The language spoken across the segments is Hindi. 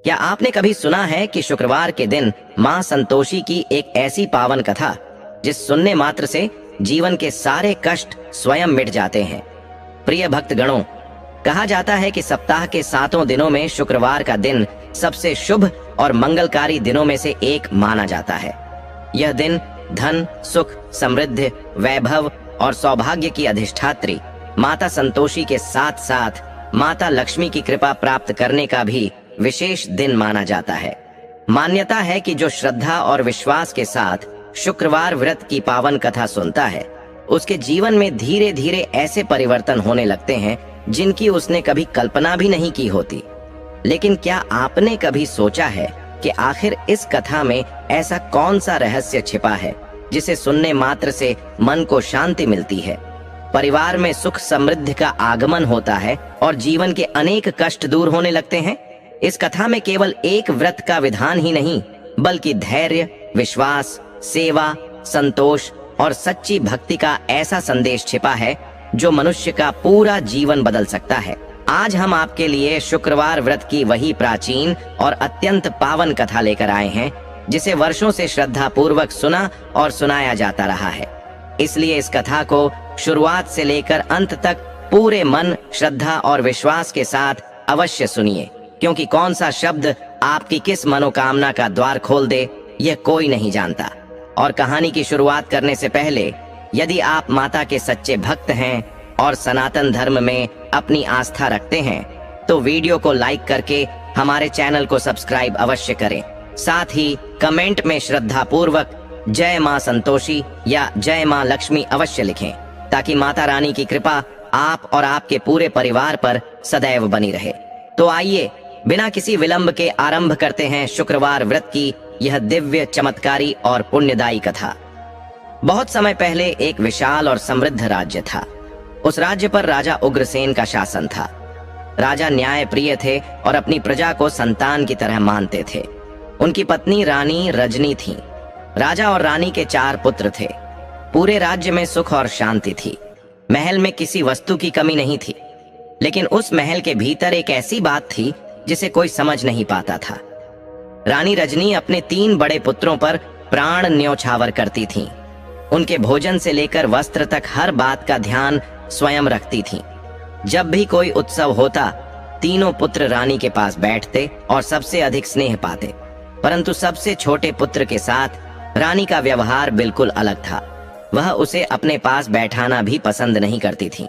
क्या आपने कभी सुना है कि शुक्रवार के दिन मां संतोषी की एक ऐसी पावन कथा जिस सुनने मात्र से जीवन के सारे कष्ट स्वयं मिट जाते हैं। प्रिय भक्तगणों, कहा जाता है कि सप्ताह के 7 दिनों में शुक्रवार का दिन सबसे शुभ और मंगलकारी दिनों में से एक माना जाता है। यह दिन धन, सुख, समृद्धि, वैभव और सौभाग्य की अधिष्ठात्री माता संतोषी के साथ साथ माता लक्ष्मी की कृपा प्राप्त करने का भी विशेष दिन माना जाता है। मान्यता है कि जो श्रद्धा और विश्वास के साथ शुक्रवार व्रत की पावन कथा सुनता है, उसके जीवन में धीरे धीरे ऐसे परिवर्तन होने लगते हैं जिनकी उसने कभी कल्पना भी नहीं की होती। लेकिन क्या आपने कभी सोचा है कि आखिर इस कथा में ऐसा कौन सा रहस्य छिपा है जिसे सुनने मात्र से मन को शांति मिलती है, परिवार में सुख समृद्धि का आगमन होता है और जीवन के अनेक कष्ट दूर होने लगते हैं? इस कथा में केवल एक व्रत का विधान ही नहीं, बल्कि धैर्य, विश्वास, सेवा, संतोष और सच्ची भक्ति का ऐसा संदेश छिपा है जो मनुष्य का पूरा जीवन बदल सकता है। आज हम आपके लिए शुक्रवार व्रत की वही प्राचीन और अत्यंत पावन कथा लेकर आए हैं जिसे वर्षों से श्रद्धा पूर्वक सुना और सुनाया जाता रहा है। इसलिए इस कथा को शुरुआत से लेकर अंत तक पूरे मन, श्रद्धा और विश्वास के साथ अवश्य सुनिए, क्योंकि कौन सा शब्द आपकी किस मनोकामना का द्वार खोल दे यह कोई नहीं जानता। और कहानी की शुरुआत करने से पहले यदि आप माता के सच्चे भक्त हैं और सनातन धर्म में अपनी आस्था रखते हैं तो वीडियो को लाइक करके हमारे चैनल को सब्सक्राइब अवश्य करें। साथ ही कमेंट में श्रद्धा पूर्वक जय मां संतोषी या जय मां लक्ष्मी अवश्य लिखें, ताकि माता रानी की कृपा आप और आपके पूरे परिवार पर सदैव बनी रहे। तो आइए बिना किसी विलंब के आरंभ करते हैं शुक्रवार व्रत की यह दिव्य, चमत्कारी और पुण्यदायी कथा। बहुत समय पहले एक विशाल और समृद्ध राज्य था। उस राज्य पर राजा उग्रसेन का शासन था। राजा न्याय प्रिय थे और अपनी प्रजा को संतान की तरह मानते थे। उनकी पत्नी रानी रजनी थी। राजा और रानी के 4 पुत्र थे। पूरे राज्य में सुख और शांति थी। महल में किसी वस्तु की कमी नहीं थी, लेकिन उस महल के भीतर एक ऐसी बात थी जिसे कोई समझ नहीं पाता था। रानी रजनी अपने 3 बड़े पुत्रों पर प्राण न्योछावर करती थीं। उनके भोजन से लेकर वस्त्र तक हर बात का ध्यान स्वयं रखती थीं। जब भी कोई उत्सव होता, तीनों पुत्र रानी के पास बैठते और सबसे अधिक स्नेह पाते। परंतु सबसे छोटे पुत्र के साथ रानी का व्यवहार बिल्कुल अलग था। वह उसे अपने पास बैठाना भी पसंद नहीं करती थी।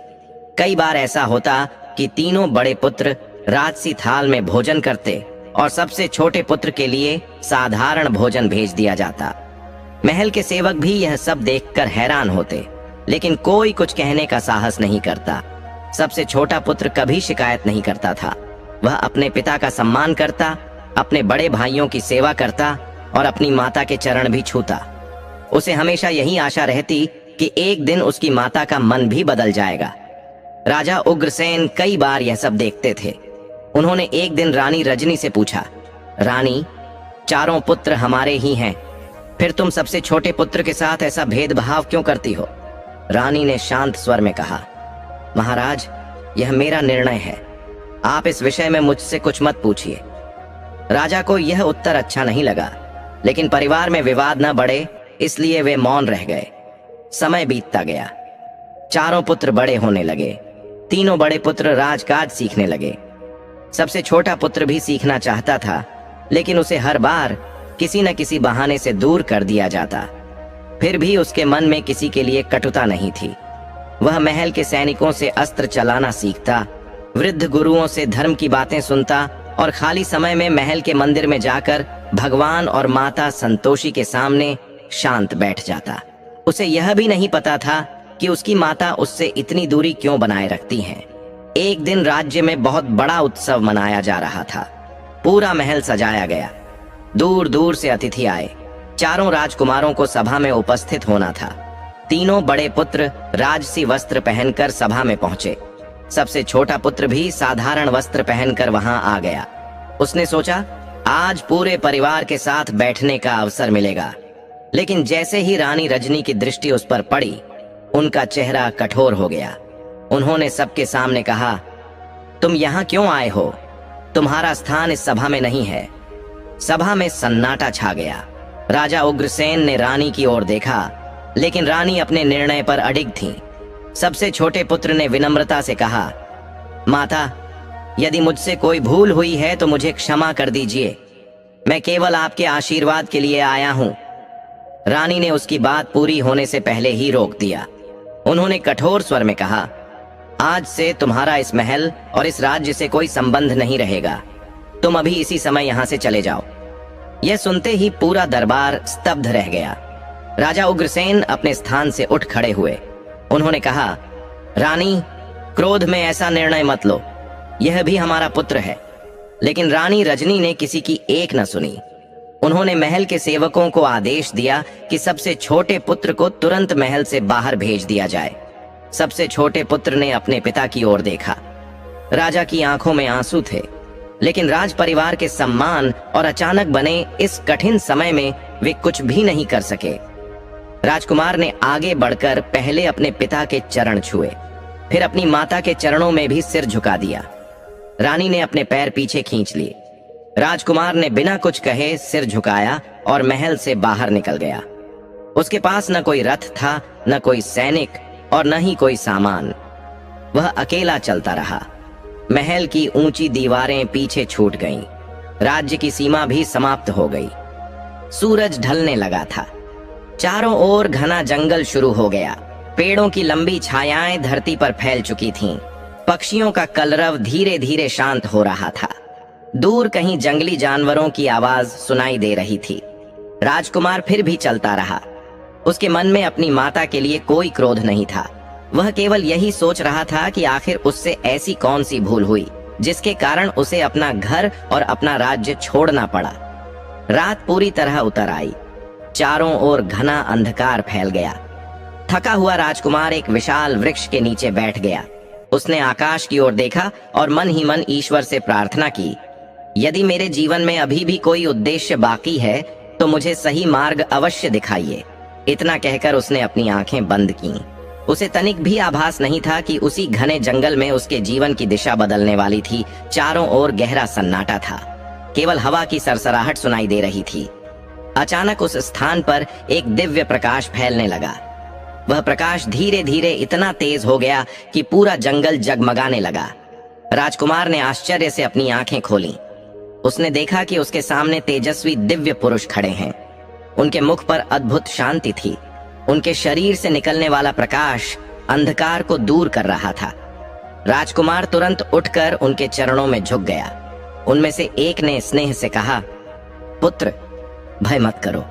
कई बार ऐसा होता कि तीनों बड़े पुत्र राजसी थाल में भोजन करते और सबसे छोटे पुत्र के लिए साधारण भोजन भेज दिया जाता। महल के सेवक भी यह सब देखकर हैरान होते, लेकिन कोई कुछ कहने का साहस नहीं करता। सबसे छोटा पुत्र कभी शिकायत नहीं करता था। वह अपने पिता का सम्मान करता, अपने बड़े भाइयों की सेवा करता और अपनी माता के चरण भी छूता। उसे हमेशा यही आशा रहती कि एक दिन उसकी माता का मन भी बदल जाएगा। राजा उग्रसेन कई बार यह सब देखते थे। उन्होंने एक दिन रानी रजनी से पूछा, रानी, 4 पुत्र हमारे ही हैं, फिर तुम सबसे छोटे पुत्र के साथ ऐसा भेदभाव क्यों करती हो? रानी ने शांत स्वर में कहा, महाराज, यह मेरा निर्णय है। आप इस विषय में मुझसे कुछ मत पूछिए। राजा को यह उत्तर अच्छा नहीं लगा, लेकिन परिवार में विवाद न बढ़े इसलिए वे मौन रह गए। समय बीतता गया। 4 पुत्र बड़े होने लगे। तीनों बड़े पुत्र राजकाज सीखने लगे। सबसे छोटा पुत्र भी सीखना चाहता था, लेकिन उसे हर बार किसी न किसी बहाने से दूर कर दिया जाता। फिर भी उसके मन में किसी के लिए कटुता नहीं थी। वह महल के सैनिकों से अस्त्र चलाना सीखता, वृद्ध गुरुओं से धर्म की बातें सुनता और खाली समय में महल के मंदिर में जाकर भगवान और माता संतोषी के सामने शांत बैठ जाता। उसे यह भी नहीं पता था कि उसकी माता उससे इतनी दूरी क्यों बनाए रखती हैं। एक दिन राज्य में बहुत बड़ा उत्सव मनाया जा रहा था। पूरा महल सजाया गया। दूर दूर से अतिथि आए। 4 राजकुमारों को सभा में उपस्थित होना था। तीनों बड़े पुत्र राजसी वस्त्र पहनकर सभा में पहुंचे। सबसे छोटा पुत्र भी साधारण वस्त्र पहनकर वहां आ गया। उसने सोचा, आज पूरे परिवार के साथ बैठने का अवसर मिलेगा। लेकिन जैसे ही रानी रजनी की दृष्टि उस पर पड़ी, उनका चेहरा कठोर हो गया। उन्होंने सबके सामने कहा, तुम यहाँ क्यों आए हो? तुम्हारा स्थान इस सभा में नहीं है। सभा में सन्नाटा छा गया। राजा उग्रसेन ने रानी की ओर देखा, लेकिन रानी अपने निर्णय पर अडिग थी। सबसे छोटे पुत्र ने विनम्रता से कहा, माता, यदि मुझसे कोई भूल हुई है तो मुझे क्षमा कर दीजिए। मैं केवल आपके आशीर्वाद के लिए आया हूं। रानी ने उसकी बात पूरी होने से पहले ही रोक दिया। उन्होंने कठोर स्वर में कहा, आज से तुम्हारा इस महल और इस राज्य से कोई संबंध नहीं रहेगा। तुम अभी इसी समय यहां से चले जाओ। यह सुनते ही पूरा दरबार स्तब्ध रह गया। राजा उग्रसेन अपने स्थान से उठ खड़े हुए। उन्होंने कहा, रानी, क्रोध में ऐसा निर्णय मत लो। यह भी हमारा पुत्र है। लेकिन रानी रजनी ने किसी की एक न सुनी। उन्होंने महल के सेवकों को आदेश दिया कि सबसे छोटे पुत्र को तुरंत महल से बाहर भेज दिया जाए। सबसे छोटे पुत्र ने अपने पिता की ओर देखा। राजा की आंखों में आंसू थे, लेकिन राज परिवार के सम्मान और अचानक बने इस कठिन समय में वे कुछ भी नहीं कर सके। राजकुमार ने आगे बढ़कर पहले अपने पिता के चरण छुए, फिर अपनी माता के चरणों में भी सिर झुका दिया। रानी ने अपने पैर पीछे खींच लिए। राजकुमार ने बिना कुछ कहे सिर झुकाया और महल से बाहर निकल गया। उसके पास न कोई रथ था, न कोई सैनिक और न ही कोई सामान। वह अकेला चलता रहा। महल की ऊंची दीवारें पीछे छूट गईं। राज्य की सीमा भी समाप्त हो गई। सूरज ढलने लगा था। चारों ओर घना जंगल शुरू हो गया। पेड़ों की लंबी छायाएं धरती पर फैल चुकी थीं। पक्षियों का कलरव धीरे धीरे शांत हो रहा था। दूर कहीं जंगली जानवरों की आवाज सुनाई दे रही थी। राजकुमार फिर भी चलता रहा। उसके मन में अपनी माता के लिए कोई क्रोध नहीं था। वह केवल यही सोच रहा था कि आखिर उससे ऐसी कौन सी भूल हुई जिसके कारण उसे अपना घर और अपना राज्य छोड़ना पड़ा। रात पूरी तरह उतर आई। चारों ओर घना अंधकार फैल गया। थका हुआ राजकुमार एक विशाल वृक्ष के नीचे बैठ गया। उसने आकाश की ओर देखा और मन ही मन ईश्वर से प्रार्थना की, यदि मेरे जीवन में अभी भी कोई उद्देश्य बाकी है तो मुझे सही मार्ग अवश्य दिखाइए। इतना कहकर उसने अपनी आंखें बंद की। उसे तनिक भी आभास नहीं था कि उसी घने जंगल में उसके जीवन की दिशा बदलने वाली थी। चारों ओर गहरा सन्नाटा था। केवल हवा की सरसराहट सुनाई दे रही थी। अचानक उस स्थान पर एक दिव्य प्रकाश फैलने लगा। वह प्रकाश धीरे धीरे इतना तेज हो गया कि पूरा जंगल जगमगाने लगा। राजकुमार ने आश्चर्य से अपनी आंखें खोलीं। उसने देखा कि उसके सामने तेजस्वी दिव्य पुरुष खड़े हैं। उनके मुख पर अद्भुत शांति थी। उनके शरीर से निकलने वाला प्रकाश अंधकार को दूर कर रहा था। राजकुमार तुरंत उठकर उनके चरणों में झुक गया। उनमें से एक ने स्नेह से कहा, पुत्र, भय मत करो।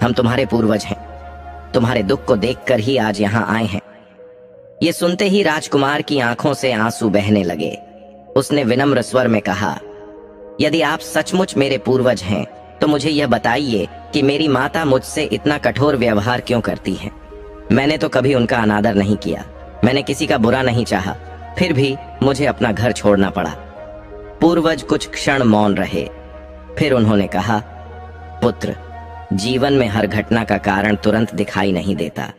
हम तुम्हारे पूर्वज हैं। तुम्हारे दुख को देखकर ही आज यहाँ आए हैं। ये सुनते ही राजकुमार की आंखों से आंसू बहने लगे। उसने विनम्र स्वर में कहा, यदि आप सचमुच मेरे पूर्वज हैं तो मुझे यह बताइए कि मेरी माता मुझसे इतना कठोर व्यवहार क्यों करती है। मैंने तो कभी उनका अनादर नहीं किया। मैंने किसी का बुरा नहीं चाहा, फिर भी मुझे अपना घर छोड़ना पड़ा। पूर्वज कुछ क्षण मौन रहे। फिर उन्होंने कहा, पुत्र, जीवन में हर घटना का कारण तुरंत दिखाई नहीं देता।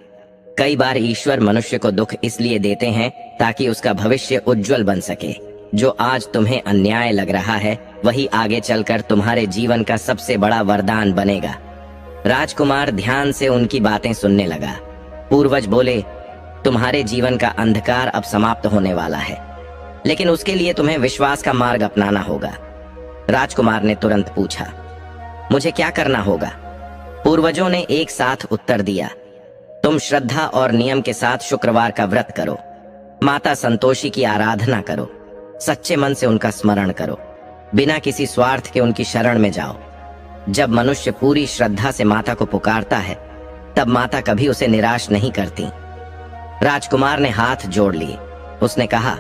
कई बार ईश्वर मनुष्य को दुख इसलिए देते हैं ताकि उसका भविष्य उज्जवल बन सके। जो आज तुम्हें अन्याय लग रहा है वही आगे चलकर तुम्हारे जीवन का सबसे बड़ा वरदान बनेगा। राजकुमार ध्यान से उनकी बातें सुनने लगा। पूर्वज बोले, तुम्हारे जीवन का अंधकार अब समाप्त होने वाला है, लेकिन उसके लिए तुम्हें विश्वास का मार्ग अपनाना होगा। राजकुमार ने तुरंत पूछा, मुझे क्या करना होगा? पूर्वजों ने एक साथ उत्तर दिया, तुम श्रद्धा और नियम के साथ शुक्रवार का व्रत करो, माता संतोषी की आराधना करो, सच्चे मन से उनका स्मरण करो, बिना किसी स्वार्थ के उनकी शरण में जाओ। जब मनुष्य पूरी श्रद्धा से माता को पुकारता है तब माता कभी उसे निराश नहीं करती। राजकुमार ने हाथ जोड़ लिए। उसने कहा,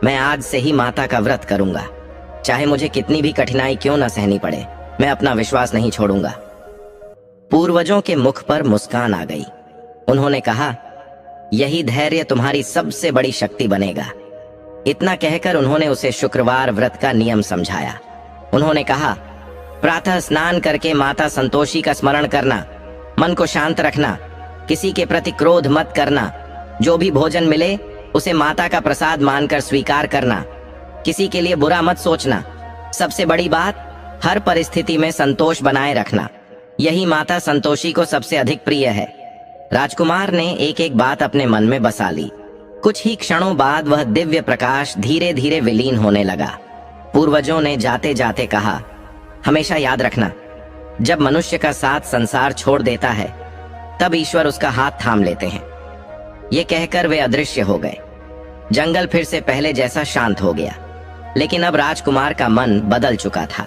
मैं आज से ही माता का व्रत करूंगा, चाहे मुझे कितनी भी कठिनाई क्यों न सहनी पड़े, मैं अपना विश्वास नहीं छोड़ूंगा। पूर्वजों के मुख पर मुस्कान आ गई। उन्होंने कहा, यही धैर्य तुम्हारी सबसे बड़ी शक्ति बनेगा। इतना कहकर उन्होंने उसे शुक्रवार व्रत का नियम समझाया। उन्होंने कहा, प्रातः स्नान करके माता संतोषी का स्मरण करना, मन को शांत रखना, किसी के प्रति क्रोध मत करना, जो भी भोजन मिले उसे माता का प्रसाद मानकर स्वीकार करना, किसी के लिए बुरा मत सोचना, सबसे बड़ी बात, हर परिस्थिति में संतोष बनाए रखना, यही माता संतोषी को सबसे अधिक प्रिय है। राजकुमार ने एक एक बात अपने मन में बसा ली। कुछ ही क्षणों बाद वह दिव्य प्रकाश धीरे धीरे विलीन होने लगा। पूर्वजों ने जाते जाते कहा, हमेशा याद रखना, जब मनुष्य का साथ संसार छोड़ देता है तब ईश्वर उसका हाथ थाम लेते हैं। ये कहकर वे अदृश्य हो गए। जंगल फिर से पहले जैसा शांत हो गया, लेकिन अब राजकुमार का मन बदल चुका था।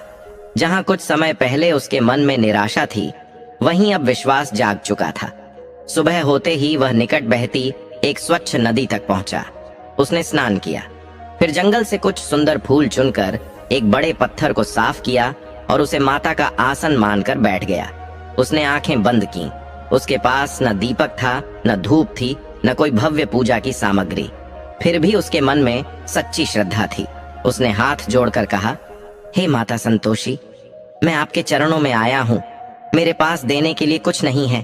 जहां कुछ समय पहले उसके मन में निराशा थी, वहीं अब विश्वास जाग चुका था। सुबह होते ही वह निकट बहती एक स्वच्छ नदी तक पहुंचा। उसने स्नान किया, फिर जंगल से कुछ सुंदर फूल चुनकर एक बड़े पत्थर को साफ किया और उसे माता का आसन मानकर बैठ गया। उसने आंखें बंद की। उसके पास न दीपक था, न धूप थी, न कोई भव्य पूजा की सामग्री। फिर भी उसके मन में सच्ची श्रद्धा थी। उसने हाथ जोड़कर कहा, हे माता संतोषी, मैं आपके चरणों में आया हूँ। मेरे पास देने के लिए कुछ नहीं है,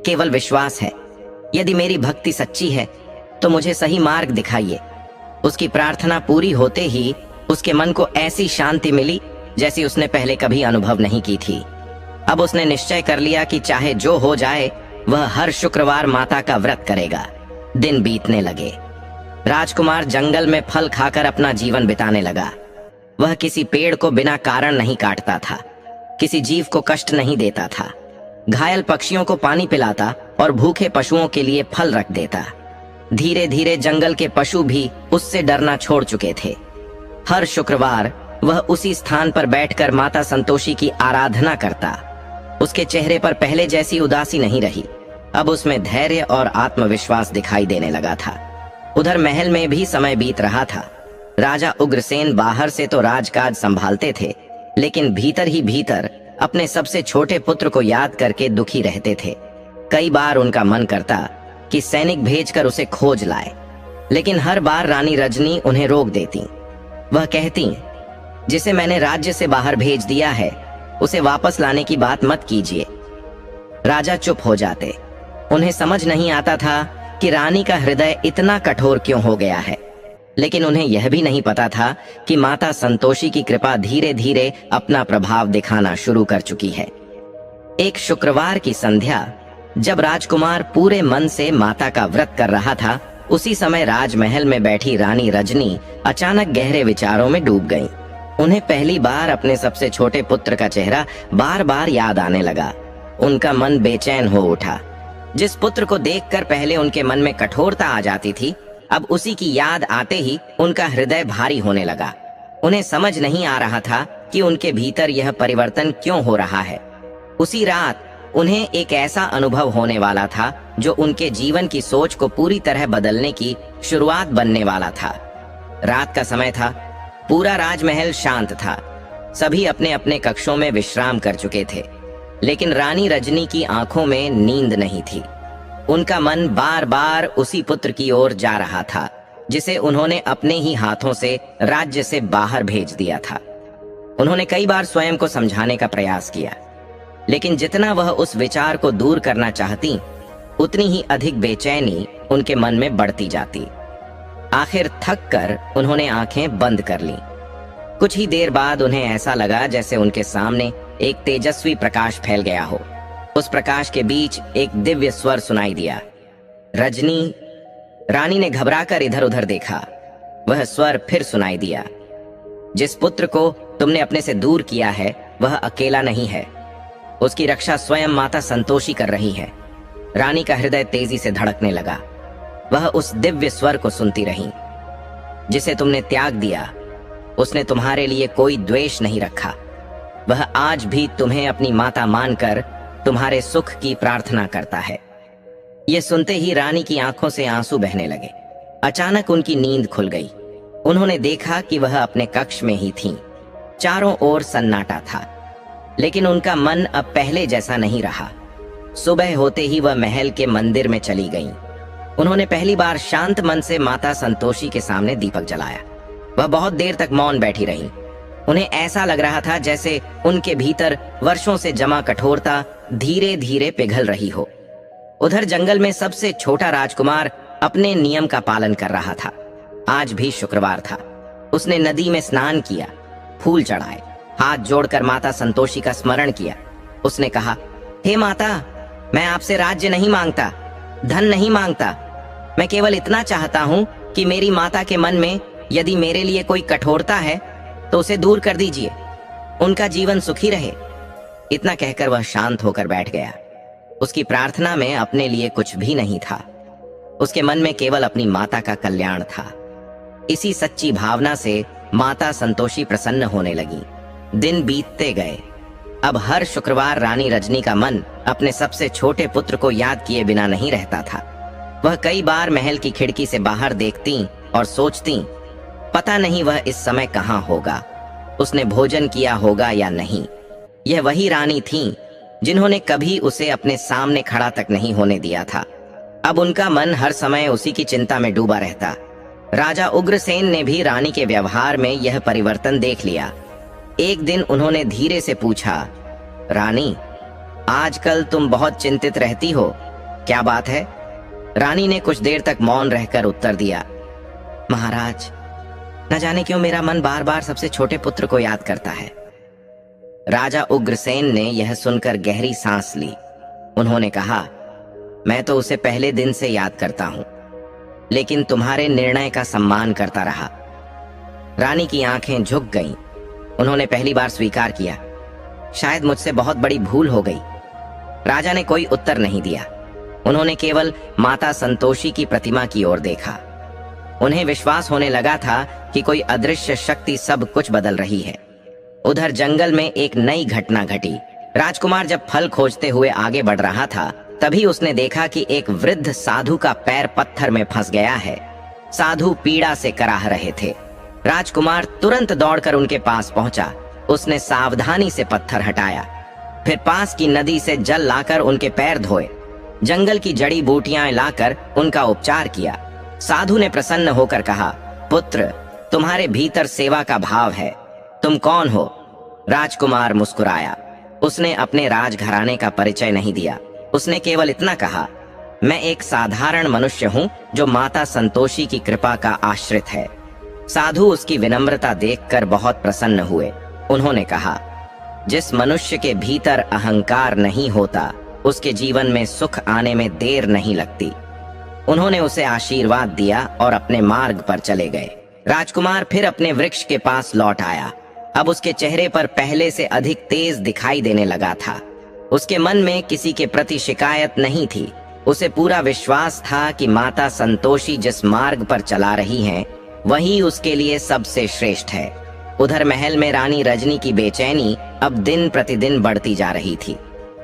केवल विश्वास है। यदि मेरी भक्ति सच्ची है तो मुझे सही मार्ग दिखाइए। उसकी प्रार्थना पूरी होते ही उसके मन को ऐसी शांति मिली जैसी उसने पहले कभी अनुभव नहीं की थी। अब उसने निश्चय कर लिया कि चाहे जो हो जाए, वह हर शुक्रवार माता का व्रत करेगा। दिन बीतने लगे। राजकुमार जंगल में फल खाकर अपना जीवन बिताने लगा। वह किसी पेड़ को बिना कारण नहीं काटता था, किसी जीव को कष्ट नहीं देता था, घायल पक्षियों को पानी पिलाता और भूखे पशुओं के लिए फल रख देता। धीरे धीरे जंगल के पशु भी उससे डरना छोड़ चुके थे। हर शुक्रवार वह उसी स्थान पर बैठकर माता संतोषी की आराधना करता। उसके चेहरे पर पहले जैसी उदासी नहीं रही, अब उसमें धैर्य और आत्मविश्वास दिखाई देने लगा था। उधर महल में भी समय बीत रहा था। राजा उग्रसेन बाहर से तो राजकाज संभालते थे, लेकिन भीतर ही भीतर अपने सबसे छोटे पुत्र को याद करके दुखी रहते थे। कई बार उनका मन करता कि सैनिक भेजकर उसे खोज लाए, लेकिन हर बार रानी रजनी उन्हें रोक देती। वह कहती, जिसे मैंने राज्य से बाहर भेज दिया है उसे वापस लाने की बात मत कीजिए। राजा चुप हो जाते। उन्हें समझ नहीं आता था कि रानी का हृदय इतना कठोर क्यों हो गया है, लेकिन उन्हें यह भी नहीं पता था कि माता संतोषी की कृपा धीरे धीरे अपना प्रभाव दिखाना शुरू कर चुकी है। एक शुक्रवार की संध्या, जब राजकुमार पूरे मन से माता का व्रत कर रहा था, उसी समय राजमहल में बैठी रानी रजनी अचानक गहरे विचारों में डूब गईं। उन्हें पहली बार अपने सबसे छोटे पुत्र का चेहरा बार बार याद आने लगा। उनका मन बेचैन हो उठा। जिस पुत्र को देखकर पहले उनके मन में कठोरता आ जाती थी, अब उसी की याद आते ही उनका हृदय भारी होने लगा। उन्हें समझ नहीं आ रहा था कि उनके भीतर यह परिवर्तन क्यों हो रहा है। उसी रात उन्हें एक ऐसा अनुभव होने वाला था जो उनके जीवन की सोच को पूरी तरह बदलने की शुरुआत बनने वाला था। रात का समय था। पूरा राजमहल शांत था। सभी अपने अपने कक्षों में विश्राम कर चुके थे, लेकिन रानी रजनी की आंखों में नींद नहीं थी। उनका मन बार बार उसी पुत्र की ओर जा रहा था जिसे उन्होंने अपने ही हाथों से राज्य से बाहर भेज दिया था। उन्होंने कई बार स्वयं को समझाने का प्रयास किया, लेकिन जितना वह उस विचार को दूर करना चाहती, उतनी ही अधिक बेचैनी उनके मन में बढ़ती जाती। आखिर थक कर उन्होंने आंखें बंद कर लीं। कुछ ही देर बाद उन्हें ऐसा लगा जैसे उनके सामने एक तेजस्वी प्रकाश फैल गया हो। उस प्रकाश के बीच एक दिव्य स्वर सुनाई दिया, रजनी। रानी ने घबराकर इधर उधर देखा। वह स्वर फिर सुनाई दिया, जिस पुत्र को तुमने अपने से दूर किया है वह अकेला नहीं है, उसकी रक्षा स्वयं माता संतोषी कर रही है। रानी का हृदय तेजी से धड़कने लगा। वह उस दिव्य स्वर को सुनती रही। जिसे तुमने त्याग दिया, उसने तुम्हारे लिए कोई द्वेष नहीं रखा। वह आज भी तुम्हें अपनी माता मानकर तुम्हारे सुख की प्रार्थना करता है। यह सुनते ही रानी की आंखों से आंसू बहने लगे। अचानक उनकी नींद खुल गई। उन्होंने देखा कि वह अपने कक्ष में ही थीं। चारों ओर सन्नाटा था, लेकिन उनका मन अब पहले जैसा नहीं रहा। सुबह होते ही वह महल के मंदिर में चली गईं। उन्होंने पहली बार शांत मन से माता संतोषी के सामने दीपक जलाया। वह बहुत देर तक मौन बैठी रहीं। उन्हें ऐसा लग रहा था जैसे उनके भीतर वर्षों से जमा कठोरता धीरे धीरे पिघल रही हो। उधर जंगल में सबसे छोटा राजकुमार अपने नियम का पालन कर रहा था। आज भी शुक्रवार था। उसने नदी में स्नान किया, फूल चढ़ाए, हाथ जोड़कर माता संतोषी का स्मरण किया। उसने कहा, हे माता, मैं आपसे राज्य नहीं मांगता, धन नहीं मांगता, मैं केवल इतना चाहता हूँ कि मेरी माता के मन में यदि मेरे लिए कोई कठोरता है तो उसे दूर कर दीजिए, उनका जीवन सुखी रहे। इतना कहकर वह शांत होकर बैठ गया। उसकी प्रार्थना में अपने लिए कुछ भी नहीं था, उसके मन में केवल अपनी माता का कल्याण था। इसी सच्ची भावना से माता संतोषी प्रसन्न होने लगी। दिन बीतते गए। अब हर शुक्रवार रानी रजनी का मन अपने सबसे छोटे पुत्र को याद किए बिना नहीं रहता था। वह कई बार महल की खिड़की से बाहर देखती और सोचती, पता नहीं वह इस समय कहाँ होगा, उसने भोजन किया होगा या नहीं। यह वही रानी थीं जिन्होंने कभी उसे अपने सामने खड़ा तक नहीं होने दिया था। अब उनका मन हर समय उसी की चिंता में डूबा रहता। राजा उग्रसेन ने भी रानी के व्यवहार में यह परिवर्तन देख लिया। एक दिन उन्होंने धीरे से पूछा, रानी, आजकल तुम बहुत चिंतित रहती हो, क्या बात है? रानी ने कुछ देर तक मौन रहकर उत्तर दिया, महाराज, न जाने क्यों मेरा मन बार बार सबसे छोटे पुत्र को याद करता है। राजा उग्रसेन ने यह सुनकर गहरी सांस ली। उन्होंने कहा, मैं तो उसे पहले दिन से याद करता हूं, लेकिन तुम्हारे निर्णय का सम्मान करता रहा। रानी की आंखें झुक गईं। उन्होंने पहली बार स्वीकार किया, शायद मुझसे बहुत बड़ी भूल हो गई। राजा ने कोई उत्तर नहीं दिया। उन्होंने केवल माता संतोषी की प्रतिमा की ओर देखा। उन्हें विश्वास होने लगा था कि कोई अदृश्य शक्ति सब कुछ बदल रही है। उधर जंगल में एक नई घटना घटी। राजकुमार जब फल खोजते हुए आगे बढ़ रहा था, तभी उसने देखा कि एक वृद्ध साधु का पैर पत्थर में फंस गया है। साधु पीड़ा से कराह रहे थे। राजकुमार तुरंत दौड़कर उनके पास पहुंचा। उसने सावधानी से पत्थर हटाया, फिर पास की नदी से जल लाकर उनके पैर धोए, जंगल की जड़ी बूटियां लाकर उनका उपचार किया। साधु ने प्रसन्न होकर कहा, पुत्र, तुम्हारे भीतर सेवा का भाव है, तुम कौन हो? राजकुमार मुस्कुराया। उसने अपने राजघराने का परिचय नहीं दिया। उसने केवल इतना कहा, मैं एक साधारण मनुष्य हूं जो माता संतोषी की कृपा का आश्रित है। साधु उसकी विनम्रता देखकर बहुत प्रसन्न हुए। उन्होंने कहा, जिस मनुष्य के भीतर अहंकार नहीं होता, उसके जीवन में सुख आने में देर नहीं लगती। उन्होंने उसे आशीर्वाद दिया और अपने मार्ग पर चले गए। राजकुमार फिर अपने वृक्ष के पास लौट आया। अब उसके चेहरे पर पहले से अधिक तेज दिखाई देने लगा था। उसके मन में किसी के प्रति शिकायत नहीं थी। उसे पूरा विश्वास था कि माता संतोषी जिस मार्ग पर चला रही हैं, वही उसके लिए सबसे श्रेष्ठ है। उधर महल में रानी रजनी की बेचैनी अब दिन प्रतिदिन बढ़ती जा रही थी।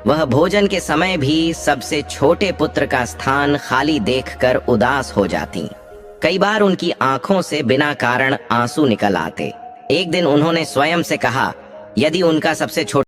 वह भोजन के समय भी सबसे छोटे पुत्र का स्थान खाली देखकर उदास हो जाती। कई बार उनकी आंखों से बिना कारण आंसू निकल आते। एक दिन उन्होंने स्वयं से कहा, यदि उनका सबसे छोटा